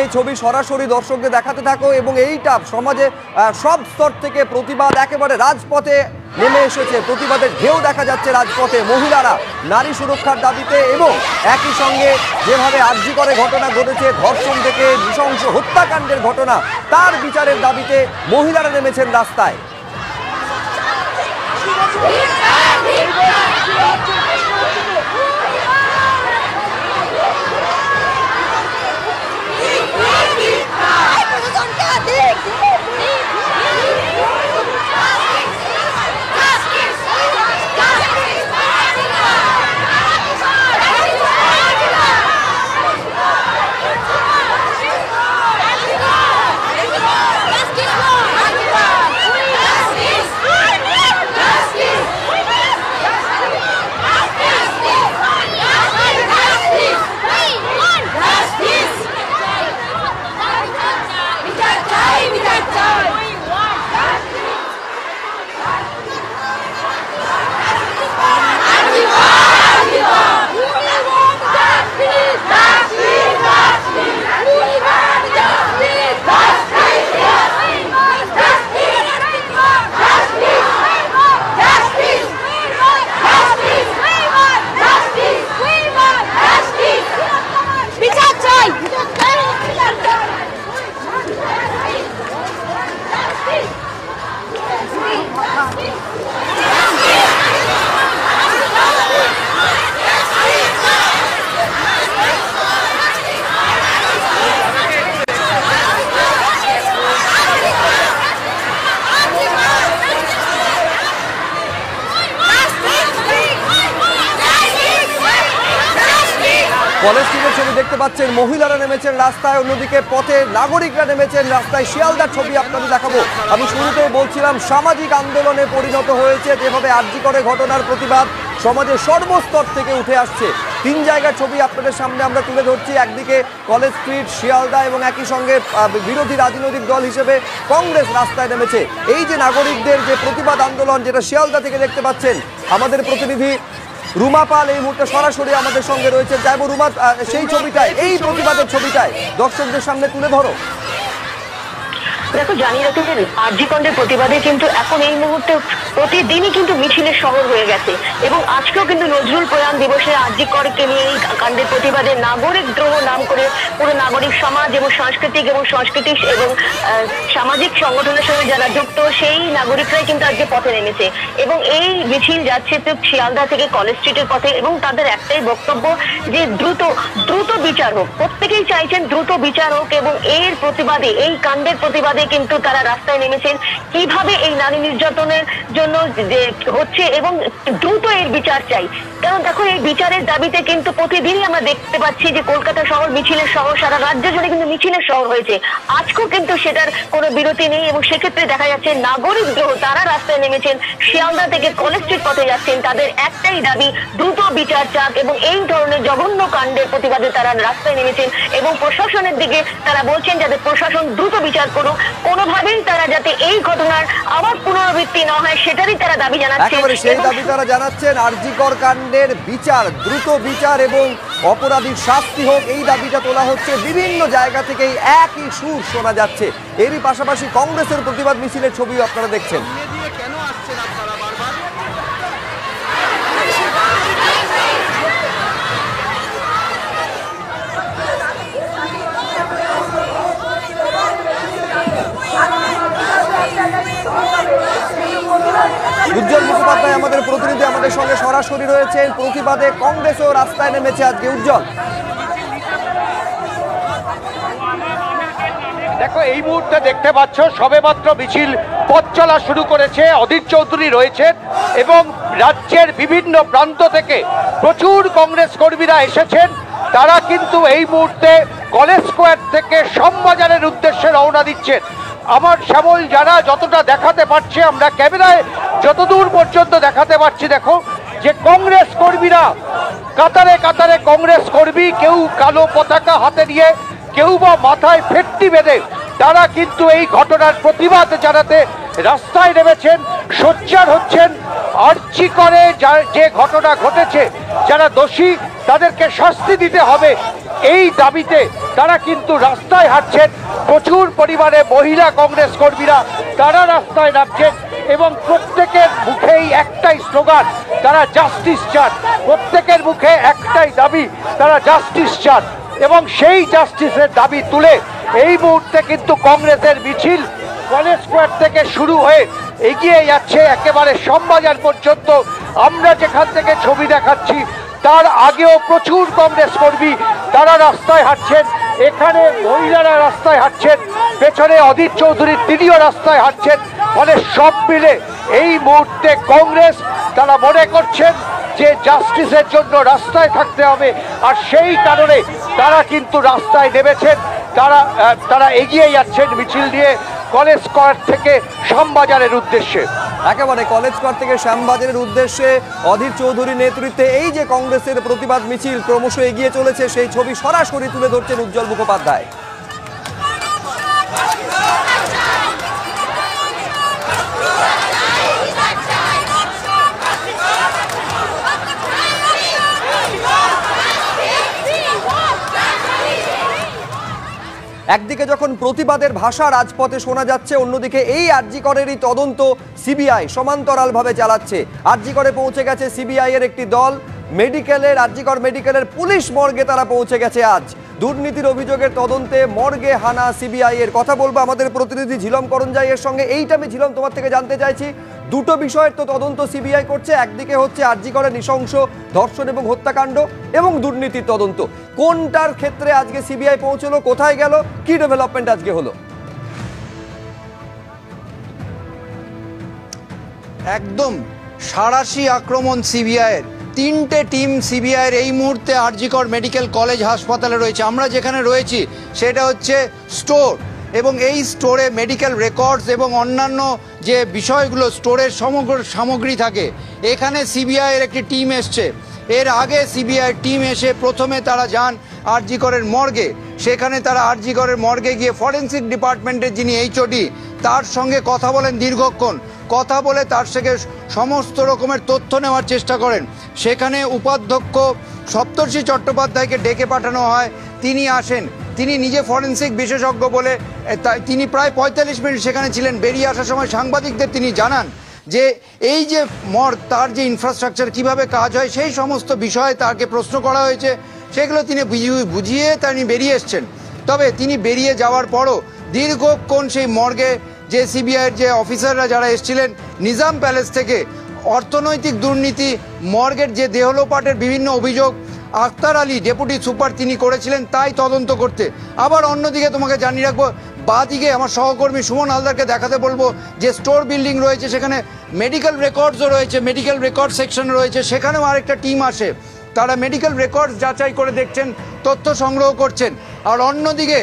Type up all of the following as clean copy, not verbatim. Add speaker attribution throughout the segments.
Speaker 1: এই ছবি সরাসরি দর্শকদের দেখাতে থাকো এবং এইটা সমাজে সব স্তর থেকে প্রতিবাদ একেবারে রাজপথে নেমে এসেছে। প্রতিবাদের ঢেউ দেখা যাচ্ছে রাজপথে। মহিলারা নারী সুরক্ষার দাবিতে এবং একই সঙ্গে যেভাবে আরজিকরে ঘটনা ঘটেছে, ধর্ষণ থেকে নৃশংস হত্যাকাণ্ডের ঘটনা, তার বিচারের দাবিতে মহিলারা নেমেছেন রাস্তায়। কলেজ স্ট্রিটের ছবি দেখতে পাচ্ছেন, মহিলারা নেমেছেন রাস্তায়, অন্যদিকে পথে নাগরিকরা নেমেছেন রাস্তায়। শিয়ালদার ছবি আপনাদের দেখাবো। আমি শুরুতেই বলছিলাম সামাজিক আন্দোলনে পরিণত হয়েছে, যেভাবে আরজিকরে ঘটনার প্রতিবাদ সমাজের সর্বস্তর থেকে উঠে আসছে। তিন জায়গার ছবি আপনাদের সামনে আমরা তুলে ধরছি। একদিকে কলেজ স্ট্রিট, শিয়ালদা এবং একই সঙ্গে বিরোধী রাজনৈতিক দল হিসেবে কংগ্রেস রাস্তায় নেমেছে। এই যে নাগরিকদের যে প্রতিবাদ আন্দোলন, যেটা শিয়ালদা থেকে দেখতে পাচ্ছেন, আমাদের প্রতিনিধি রুমা পাল এই মুহূর্তে সরাসরি আমাদের সঙ্গে রয়েছে। চাইবো রুমা, সেই ছবিটায়, এই প্রতিবাদের ছবিটায় দর্শকদের সামনে তুলে ধরো।
Speaker 2: দেখো, জানিয়ে রাখি যে আরজিকরের প্রতিবাদে কিন্তু এখন এই মুহূর্তে প্রতিদিনই কিন্তু মিছিলের শহর হয়ে গেছে এবং আজকেও কিন্তু নজরুল প্রয়াণ দিবসে আরজিকরকে নিয়ে এই কাণ্ডের প্রতিবাদে নাগরিক দ্রোহ নাম করে পুরো নাগরিক সমাজ এবং সাংস্কৃতিক এবং সামাজিক সংগঠনের সঙ্গে যারা যুক্ত সেই নাগরিকরাই কিন্তু আজকে পথে নেমেছে এবং এই মিছিল যাচ্ছে তো শিয়ালদা থেকে কলেজ স্ট্রিটের পথে এবং তাদের একটাই বক্তব্য যে দ্রুত বিচার হোক। প্রত্যেকেই চাইছেন দ্রুত বিচার হোক এবং এর প্রতিবাদে, এই কাণ্ডের প্রতিবাদে কিন্তু তারা রাস্তায় নেমেছেন। কিভাবে এই নারী নির্যাতনের জন্য যে হচ্ছে এবং দ্রুত এর বিচার চাই। কারণ দেখো, এই বিচারের দাবিতে কিন্তু প্রতিদিনই আমরা দেখতে পাচ্ছি যে কলকাতা শহর মিছিলের শহর, সারা রাজ্য জুড়ে কিন্তু মিছিলের শহর হয়েছে। আজকেও কিন্তু সেটার কোনো বিরতি নেই এবং সেক্ষেত্রে দেখা যাচ্ছে নাগরিক দ্রোহ, তারা রাস্তায় নেমেছেন, শিয়ালদা থেকে কলেজ স্ট্রিট পথে যাচ্ছেন। তাদের একটাই দাবি, দ্রুত বিচার চাক এবং এই ধরনের জঘন্য কাণ্ডের প্রতিবাদে তারা রাস্তায় নেমেছেন এবং প্রশাসনের দিকে তারা বলছেন যাতে প্রশাসন দ্রুত বিচার করুক, কোনোভাবেই তারা যাতে এই ঘটনার আবার পুনরাবৃত্তি না হয় সেটারই তারা দাবি জানাচ্ছেন।
Speaker 1: সেই দাবি তারা জানাচ্ছেন, আরজিকর কাণ্ডের বিচার, দ্রুত বিচার এবং অপরাধীর শাস্তি হোক, এই দাবিটা তোলা হচ্ছে। বিভিন্ন জায়গা থেকেই একই সুর শোনা যাচ্ছে। এরই পাশাপাশি কংগ্রেসের প্রতিবাদ মিছিলের ছবিও আপনারা দেখছেন। উজ্জ্বল মুখোপাধ্যায় আমাদের প্রতিনিধি আমাদের সঙ্গে সরাসরি রয়েছে। প্রতিবাদে কংগ্রেসও রাস্তায় নেমেছে আজকে। উজ্জ্বল,
Speaker 3: দেখো, এই মুহূর্তে দেখতে পাচ্ছ সবেমাত্র মিছিল পথ চলা শুরু করেছে। অধীর চৌধুরী রয়েছেন এবং রাজ্যের বিভিন্ন প্রান্ত থেকে প্রচুর কংগ্রেস কর্মীরা এসেছেন। তারা কিন্তু এই মুহূর্তে কলেজ স্কোয়ার থেকে শ্যামবাজারের উদ্দেশ্যে রওনা দিচ্ছেন। আমার শ্যামল যারা যতটা দেখাতে পারছে, আমরা ক্যামেরায় যতদূর পর্যন্ত দেখাতে পারছি, দেখো যে কংগ্রেস কর্মীরা কাতারে কাতারে কংগ্রেস কর্মী, কেউ কালো পতাকা হাতে নিয়ে, কেউ বা মাথায় ফেট্টি বেঁধে তারা কিন্তু এই ঘটনার প্রতিবাদ জানাতে রাস্তায় নেমেছেন, সোচ্চার হচ্ছেন। আরজিকরে যে ঘটনা ঘটেছে, যারা দোষী তাদেরকে শাস্তি দিতে হবে, এই দাবিতে তারা কিন্তু রাস্তায় হাঁটছেন। প্রচুর পরিমাণে মহিলা কংগ্রেস কর্মীরা তারা রাস্তায় নামছেন এবং প্রত্যেকের মুখেই একটাই স্লোগান, তারা জাস্টিস চান। প্রত্যেকের মুখে একটাই দাবি, তারা জাস্টিস চান। এবং সেই জাস্টিসের দাবি তুলে এই মুহূর্তে কিন্তু কংগ্রেসের মিছিল কলেজ স্কোয়ার থেকে শুরু হয়ে এগিয়ে যাচ্ছে একেবারে শ্যামবাজার পর্যন্ত। আমরা যেখান থেকে ছবি দেখাচ্ছি তার আগেও প্রচুর কংগ্রেস কর্মী তারা রাস্তায় হাঁটছেন। এখানে মহিলারা রাস্তায় হাঁটছেন, পেছনে অধীর চৌধুরী তিনিও রাস্তায় হাঁটছেন। ফলে সব মিলে এই মুহূর্তে কংগ্রেস তারা মনে করছেন যে জাস্টিসের জন্য রাস্তায় থাকতে হবে, আর সেই কারণে তারা কিন্তু রাস্তায় নেমেছেন। তারা এগিয়ে যাচ্ছেন মিছিল নিয়ে কলেজ স্কোয়ার থেকে শ্যামবাজারের উদ্দেশ্যে।
Speaker 1: একেবারে কলেজ স্কোয়ার থেকে শ্যামবাজারের উদ্দেশ্যে অধীর চৌধুরীর নেতৃত্বে এই যে কংগ্রেসের প্রতিবাদ মিছিল ক্রমশ এগিয়ে চলেছে, সেই ছবি সরাসরি তুলে ধরছেন উজ্জ্বল মুখোপাধ্যায়। একদিকে যখন প্রতিবাদের ভাষা রাজপথে শোনা যাচ্ছে, অন্যদিকে এই আরজি করেরই তদন্ত সিবিআই সমান্তরালভাবে চালাচ্ছে। আরজি করে পৌঁছে গেছে সিবিআই এর একটি দল, মেডিকেলের আরজি কর মেডিকেলের পুলিশ মর্গে তারা পৌঁছে গেছে আজ। দুর্নীতির অভিযোগের তদন্তে মর্গে হানা সিবিআই এর। কথা বলবো আমাদের প্রতিনিধি ঝিলম করঞ্জাই এর সঙ্গে। এইটা আমি ঝিলম তোমার থেকে জানতে চাইছি, দুটো বিষয়ের তো তদন্ত সিবিআই করছে, একদিকে হচ্ছে আরজি করে নৃশংস ধর্ষণ এবং হত্যাকাণ্ড এবং দুর্নীতির তদন্ত। কোনটার ক্ষেত্রে আজকে সিবিআই পৌঁছলো, কোথায় গেল, কি ডেভেলপমেন্ট আজকে হলো?
Speaker 4: একদম সাঁড়াশি আক্রমণ সিবিআইয়ের। তিনটে টিম সিবিআইয়ের এই মুহূর্তে আরজি কর মেডিকেল কলেজ হাসপাতালে রয়েছে। আমরা যেখানে রয়েছি সেটা হচ্ছে স্টোর, এবং এই স্টোরে মেডিকেল রেকর্ডস এবং অন্যান্য যে বিষয়গুলো স্টোরের সমগ্র সামগ্রী থাকে, এখানে সিবিআইয়ের একটি টিম এসছে। এর আগে সিবিআই টিম এসে প্রথমে তারা যান আরজি করের মর্গে। সেখানে তারা আরজি করের মর্গে গিয়ে ফরেন্সিক ডিপার্টমেন্টের যিনি এইচওডি তার সঙ্গে কথা বলেন দীর্ঘক্ষণ। কথা বলে তার থেকে সমস্ত রকমের তথ্য নেওয়ার চেষ্টা করেন। সেখানে উপাধ্যক্ষ সপ্তর্ষি চট্টোপাধ্যায়কে ডেকে পাঠানো হয়, তিনি আসেন। তিনি নিজে ফরেন্সিক বিশেষজ্ঞ বলে তিনি প্রায় ৪৫ মিনিট সেখানে ছিলেন। বেরিয়ে আসার সময় সাংবাদিকদের তিনি জানান যে এই যে মর্গ, তার যে ইনফ্রাস্ট্রাকচার কিভাবে কাজ হয়, সেই সমস্ত বিষয়ে তাকে প্রশ্ন করা হয়েছে। সেগুলো তিনি বুঝিয়ে তিনি বেরিয়ে এসছেন। তবে তিনি বেরিয়ে যাওয়ার পরও দীর্ঘক্ষণ সেই মর্গে যে সিবিআইয়ের যে অফিসাররা যারা এসেছিলেন নিজাম প্যালেস থেকে, অর্থনৈতিক দুর্নীতি, মর্গের যে দেহলোপাটের বিভিন্ন অভিযোগ আখতার আলী ডেপুটি সুপার তিনি করেছিলেন তাই তদন্ত করতে। আবার অন্যদিকে তোমাকে জানিয়ে রাখবো, বাদিকে আমার সহকর্মী সুমন হালদারকে দেখাতে বলবো যে স্টোর বিল্ডিং রয়েছে, সেখানে মেডিকেল রেকর্ডসও রয়েছে, মেডিকেল রেকর্ড সেকশন রয়েছে, সেখানেও আরেকটা টিম আসে। তারা মেডিকেল রেকর্ডস যাচাই করে দেখছেন, তথ্য সংগ্রহ করছেন। আর অন্যদিকে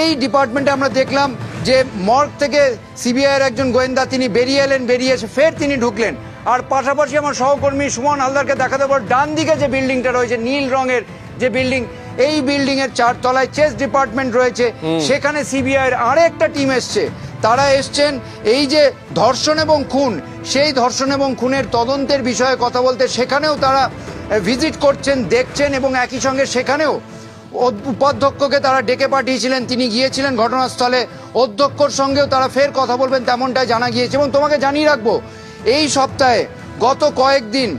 Speaker 4: এই ডিপার্টমেন্টে আমরা দেখলাম যে মর্গ থেকে সিবিআইয়ের একজন গোয়েন্দা তিনি বেরিয়ে এলেন, বেরিয়ে এসে ফের তিনি ঢুকলেন। আর পাশাপাশি আমার সহকর্মী সুমন হালদারকে দেখাতে পারব, ডান দিকে যে বিল্ডিংটা রয়েছে নীল রঙের যে বিল্ডিং, এই বিল্ডিং এর 4 তলায় চেস ডিপার্টমেন্ট রয়েছে। সেখানে সিবিআইয়ের আরেকটা টিম এসছে। তারা এসছেন এই যে ধর্ষণ এবং খুন, সেই ধর্ষণ এবং খুনের তদন্তের বিষয়ে কথা বলতে। সেখানেও তারা ভিজিট করছেন, দেখছেন, এবং একই সঙ্গে সেখানেও উপাধ্যক্ষকে তারা ডেকে পাঠিয়েছিলেন, তিনি গিয়েছিলেন ঘটনাস্থলে। অধ্যক্ষর সঙ্গেও তারা ফের কথা বলবেন তেমনটাই জানা গিয়েছে। এবং তোমাকে জানিয়ে রাখবো, এই সপ্তাহে গত কয়েকদিন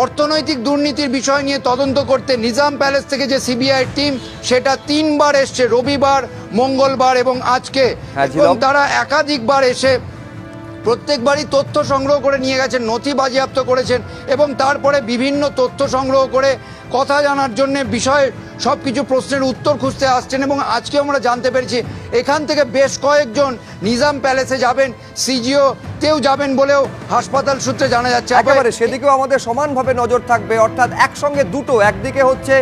Speaker 4: অর্থনৈতিক দুর্নীতির বিষয় নিয়ে তদন্ত করতে নিজাম প্যালেস থেকে যে সিবিআই টিম, সেটা 3 বার এসছে, রবিবার, মঙ্গলবার এবং আজকে। এবং তারা একাধিকবার এসে প্রত্যেকবারই তথ্য সংগ্রহ করে নিয়ে গেছেন, নথি বাজেয়াপ্ত করেছেন, এবং তারপরে বিভিন্ন তথ্য সংগ্রহ করে কথা জানার জন্য বিষয় সবকিছু প্রশ্নের উত্তর খুঁজতে আসছেন। এবং আজকে আমরা জানতে পেরেছি এখান থেকে বেশ কয়েকজন নিজাম প্যালেসে যাবেন, সিজিও তেও যাবেন বলেও হাসপাতাল সূত্রে জানা যাচ্ছে।
Speaker 1: একেবারে সেদিকেও আমাদের সমানভাবে নজর থাকবে, অর্থাৎ একসঙ্গে দুটো, একদিকে হচ্ছে